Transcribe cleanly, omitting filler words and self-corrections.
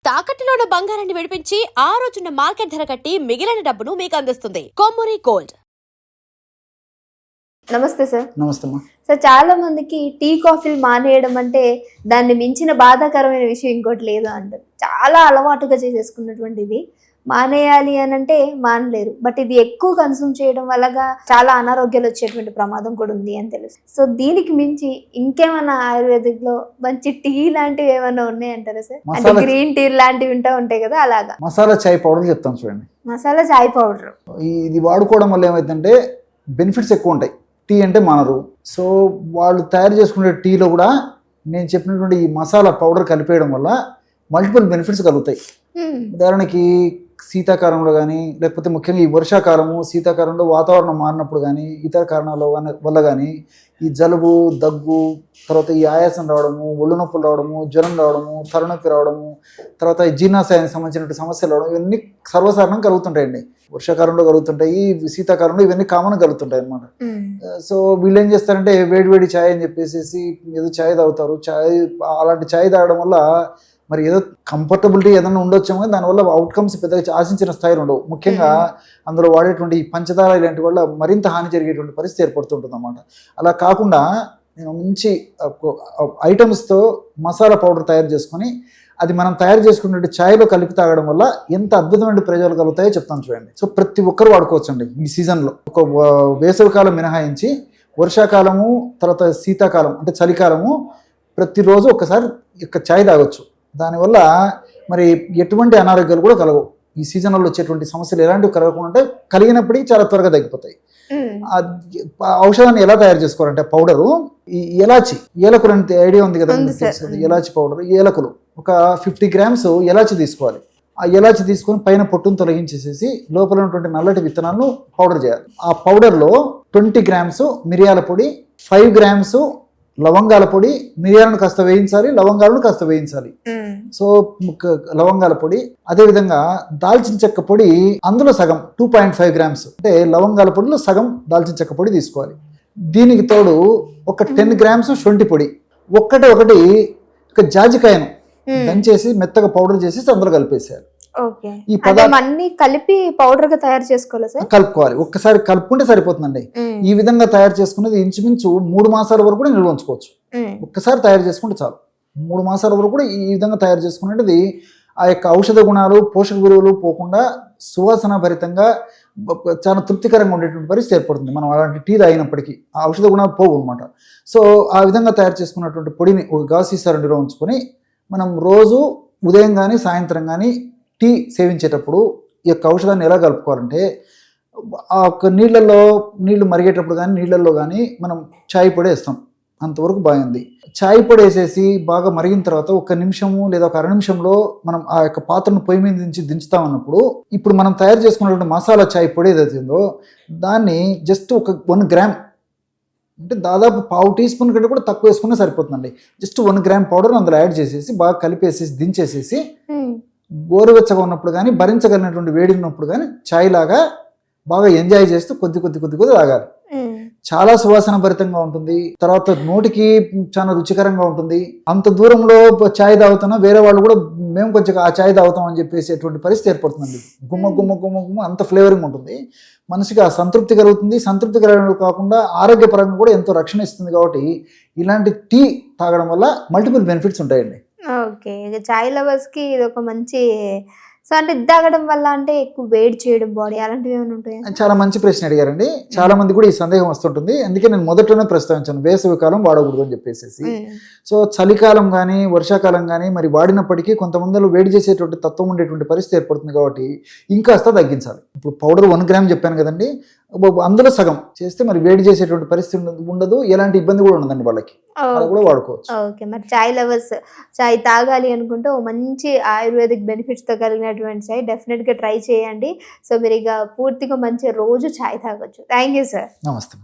తాకట్టులో ఉన్న బంగారాన్ని విడిపించి ఆ రోజున్న మార్కెట్ ధర కట్టి మిగిలిన డబ్బును మీకు అందిస్తుంది కొమ్మూరి గోల్డ్. నమస్తే సార్. నమస్తే అమ్మా. సార్, చాలా మందికి టీ కాఫీలు మానేయడం అంటే దాన్ని మించిన బాధాకరమైన విషయం ఇంకోటి లేదు అంటారు. చాలా అలవాటుగా చేసేసుకున్నటువంటి ఇది మానేయాలి అని అంటే మానలేరు. బట్ ఇది ఎక్కువ కన్సూమ్ చేయడం వల్లగా చాలా అనారోగ్యాలు వచ్చేటువంటి ప్రమాదం కూడా ఉంది అని తెలుసు. సో దీనికి మించి ఇంకేమైనా ఆయుర్వేదిక్ లో మంచి టీ లాంటివి ఏమైనా ఉన్నాయంటారా సార్? అంటే గ్రీన్ టీ లాంటివి ఉంటాయి కదా, అలాగా. మసాలా చాయ్ పౌడర్ చెప్తాను చూడండి. మసాలా చాయ్ పౌడర్ ఇది వాడుకోవడం వల్ల ఏమైందంటే బెనిఫిట్స్ ఎక్కువ ఉంటాయి. టీ అంటే మానరు. సో వాళ్ళు తయారు చేసుకునే టీలో కూడా నేను చెప్పినటువంటి ఈ మసాలా పౌడర్ కలిపేయడం వల్ల మల్టిపుల్ బెనిఫిట్స్ కలుగుతాయి. ఉదాహరణకి శీతాకాలంలో కానీ, లేకపోతే ముఖ్యంగా ఈ వర్షాకాలము శీతాకాలంలో వాతావరణం మారినప్పుడు కానీ, ఇతర కారణాల వల్ల కానీ ఈ జలుబు, దగ్గు, తర్వాత ఈ ఆయాసం రావడము, ఒళ్ళు నొప్పులు రావడము, జ్వరం రావడము, తలనొప్పి రావడము, తర్వాత ఈ జీర్ణాశయానికి సంబంధించినటువంటి సమస్యలు రావడం, ఇవన్నీ సర్వసాధారణంగా కలుగుతుంటాయండి. వర్షాకాలంలో కలుగుతుంటాయి, శీతాకాలంలో ఇవన్నీ కామన్గా కలుగుతుంటాయి అన్నమాట. సో వీళ్ళు ఏం చేస్తారంటే వేడి ఛాయ్ అని చెప్పేసి ఏదో ఛాయ్ తాగుతారు. అలాంటి ఛాయ్ తాగడం వల్ల మరి ఏదో కంఫర్టబిలిటీ ఏదైనా ఉండొచ్చేమో, కానీ దానివల్ల అవుట్కమ్స్ పెద్దగా ఆశించిన స్థాయిలో ఉండవు. ముఖ్యంగా అందులో వాడేటువంటి ఈ పంచదార ఇలాంటి వల్ల మరింత హాని జరిగేటువంటి పరిస్థితి ఏర్పడుతుంటుంది అన్నమాట. అలా కాకుండా నేను మంచి ఐటమ్స్తో మసాలా పౌడర్ తయారు చేసుకొని అది మనం తయారు చేసుకున్నట్టు ఛాయ్లో కలిపి తాగడం వల్ల ఎంత అద్భుతమైన ప్రయోజనాలు కలుగుతాయో చెప్తాను చూడండి. సో ప్రతి ఒక్కరు వాడుకోవచ్చండి ఈ సీజన్లో. ఒక వేసవికాలం మినహాయించి వర్షాకాలము, తర్వాత శీతాకాలం అంటే చలికాలము ప్రతిరోజు ఒక్కసారి ఛాయ్ తాగొచ్చు. దానివల్ల మరి ఎటువంటి అనారోగ్యాలు కూడా కలగవు. ఈ సీజన్లో వచ్చేటువంటి సమస్యలు ఎలాంటివి కలగకుండా కలిగినప్పటికీ చాలా త్వరగా తగ్గిపోతాయి. ఔషధాన్ని ఎలా తయారు చేసుకోవాలంటే పౌడరు ఈ ఏలకులు అంటే ఐడియా ఉంది కదా, ఎలాచి పౌడర్. ఏలకులు ఒక 50 grams ఎలాచి తీసుకోవాలి. ఆ ఎలాచి తీసుకొని పైన పొట్టును తొలగించేసేసి లోపల ఉన్నటువంటి నల్లటి విత్తనాలను పౌడర్ చేయాలి. ఆ పౌడర్లో 20 grams మిరియాల పొడి, 5 grams లవంగాల పొడి, మిరియాలను కాస్త వేయించాలి, లవంగాలను కాస్త వేయించాలి. సో లవంగాల పొడి, అదేవిధంగా దాల్చిన చెక్క పొడి అందులో సగం 2.5 grams, అంటే లవంగాల పొడిలో సగం దాల్చిన చెక్క పొడి తీసుకోవాలి. దీనికి తోడు ఒక 10 grams శొంఠి పొడి, ఒకటి ఒక జాజికాయను దంచేసి మెత్తగా పౌడర్ చేసి అందులో కలిపేసేయాలి. ఈ పదార్థాన్ని కలిపి పౌడర్ గా తయారు చేసుకోవాలి సార్. కలుపుకోవాలి. ఒక్కసారి కలుపుకుంటే సరిపోతుందండి. ఈ విధంగా తయారు చేసుకున్నది ఇంచుమించు 3 మాసాల వరకు కూడా నిల్వ ఉంచుకోవచ్చు. ఒక్కసారి తయారు చేసుకుంటే చాలు. 3 మాసాల వరకు కూడా ఈ విధంగా తయారు చేసుకున్నది ఆ యొక్క ఔషధ గుణాలు, పోషక విలువలు పోకుండా సువాసన భరితంగా చాలా తృప్తికరంగా ఉండేటువంటి పరిస్థితి ఏర్పడుతుంది. మనం అలాంటి టీ తాగినప్పటికీ ఆ ఔషధ గుణాలు పోవు అనమాట. సో ఆ విధంగా తయారు చేసుకున్నటువంటి పొడిని ఒక గాజు సీసాలో నిల్వ ఉంచుకొని మనం రోజు ఉదయం కానీ సాయంత్రం కానీ టీ సేవించేటప్పుడు ఈ యొక్క ఔషధాన్ని ఎలా కలుపుకోవాలంటే ఆ యొక్క నీళ్లు మరిగేటప్పుడు కానీ నీళ్ళల్లో కానీ మనం ఛాయ్ పొడి వేస్తాం. అంతవరకు బాగుంది. ఛాయ్ పొడి వేసేసి బాగా మరిగిన తర్వాత 1 నిమిషము లేదా ఒక 2 నిమిషంలో మనం ఆ యొక్క పాత్రను పొయ్యి మీద నుంచి దించుతామన్నప్పుడు ఇప్పుడు మనం తయారు చేసుకున్నటువంటి మసాలా ఛాయ్ పొడి ఏదైతే ఉందో దాన్ని జస్ట్ ఒక 1 గ్రామ్, అంటే దాదాపు 1/2 టీ స్పూన్ కంటే కూడా తక్కువ వేసుకున్నా సరిపోతుందండి. జస్ట్ 1 గ్రామ్ పౌడర్ అందులో యాడ్ చేసేసి బాగా కలిపేసేసి దించేసేసి గోరువెచ్చగా ఉన్నప్పుడు కానీ భరించగలిగినటువంటి వేడి ఉన్నప్పుడు కానీ ఛాయ్ లాగా బాగా ఎంజాయ్ చేస్తూ కొద్ది తాగాలి. చాలా సువాసన భరితంగా ఉంటుంది. తర్వాత నోటికి చాలా రుచికరంగా ఉంటుంది. అంత దూరంలో ఛాయ్ తాగుతున్నా వేరే వాళ్ళు కూడా మేము కొంచెం ఆ ఛాయ్ తాగుతాం అని చెప్పేసి అటువంటి పరిస్థితి ఏర్పడుతుందండి. గుమ్మ అంత ఫ్లేవరింగ్ ఉంటుంది. మనసుకి ఆ సంతృప్తి కలుగుతుంది. సంతృప్తి కలగడం కాకుండా ఆరోగ్యపరంగా కూడా ఎంతో రక్షణ ఇస్తుంది. కాబట్టి ఇలాంటి టీ తాగడం వల్ల మల్టిపుల్ బెనిఫిట్స్ ఉంటాయండి. ఓకే, చాయ్ లవర్స్ కి ఇది ఒక మంచి. సో అంటే తాగడం వల్ల అంటే ఎక్కువ వేడి చేయడం బాడీ అలాంటివి ఏమైనా ఉంటాయి? చాలా మంచి ప్రశ్న అడిగారండి. చాలా మంది కూడా ఈ సందేహం వస్తుంటుంది. అందుకే నేను మొదట్లోనే ప్రస్తావించాను వేసవి కాలం వాడకూడదు అని చెప్పేసి. సో చలికాలం కానీ వర్షాకాలం కానీ మరి వాడినప్పటికీ కొంతమందిలో వేడి చేసేటువంటి తత్వం ఉండేటువంటి పరిస్థితి ఏర్పడుతుంది. కాబట్టి ఇంకాస్త తగ్గించాలి. ఇప్పుడు పౌడర్ 1 గ్రామ్ చెప్పాను కదండి, అందులో సగం చేస్తే మరి వేడి చేసేటువంటి పరిస్థితి ఉండదు, ఎలాంటి ఇబ్బంది కూడా ఉండదండి వాళ్ళకి. అలా కూడా వాడుకోవచ్చు. ఓకే, మరి చాయ్ లవర్స్ చాయ్ తాగాలి అనుకుంటే ఓ మంచి ఆయుర్వేదిక్ బెనిఫిట్స్ తో కలిగినటువంటి చాయ్ డెఫినెట్ గా ట్రై చేయండి. సో మీరు ఇక పూర్తిగా మంచి రోజు చాయ్ తాగొచ్చు. Thank you sir. నమస్తే.